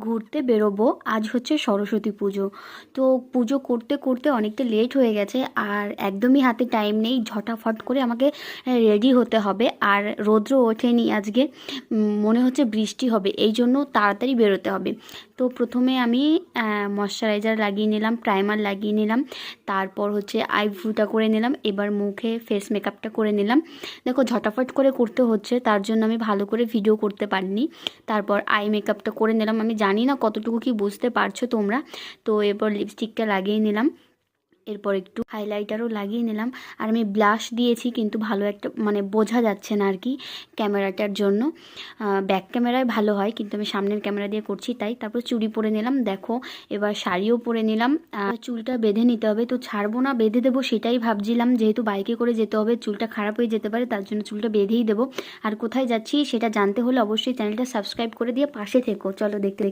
ঘুরতে বেরোবো। আজ হচ্ছে সরস্বতী পুজো। তো পুজো করতে করতে অনেকটা লেট হয়ে গেছে, আর একদমই হাতে টাইম নেই। ঝটাফট করে আমাকে রেডি হতে হবে, আর রৌদ্র ওঠেনি আজকে। মনে হচ্ছে বৃষ্টি হবে, এই জন্য তাড়াতাড়ি বেরোতে হবে। তো প্রথমে আমি ময়শ্চারাইজার লাগিয়ে নিলাম, প্রাইমার লাগিয়ে নিলাম, তারপর হচ্ছে আইব্রুটা করে নিলাম, এবার মুখে ফেস মেকআপটা করে নিলাম। দেখো ঝটাফট করে করতে হচ্ছে, তার জন্য আমি ভালো করে ভিডিও করতে পারিনি। তারপর আই মেকআপটা করে নিলাম। আমি জানি না কতটুকু কি বুঝতে পারছো তোমরা। তো এরপর লিপস্টিকটা লাগিয়ে নিলাম, এরপর একটু হাইলাইটারও লাগিয়ে নিলাম। আর আমি ব্লাশ দিয়েছি, কিন্তু ভালো একটা মানে বোঝা যাচ্ছে না আর কি ক্যামেরাটার জন্য। ব্যাক ক্যামেরায় ভালো হয়, কিন্তু আমি সামনের ক্যামেরা দিয়ে করছি তাই। তারপর চুড়ি পরে নিলাম, দেখো এবার শাড়িও পরে নিলাম। চুলটা বেঁধে নিতে হবে, তো ছাড়বো না বেঁধে দেবো সেটাই ভাবছিলাম। যেহেতু বাইকে করে যেতে হবে, চুলটা খারাপ হয়ে যেতে পারে, তার জন্য চুলটা বেঁধেই দেবো। আর কোথায় যাচ্ছি সেটা জানতে হলে অবশ্যই চ্যানেলটা সাবস্ক্রাইব করে দিয়ে পাশে থেকো। চলো দেখতে দেখতে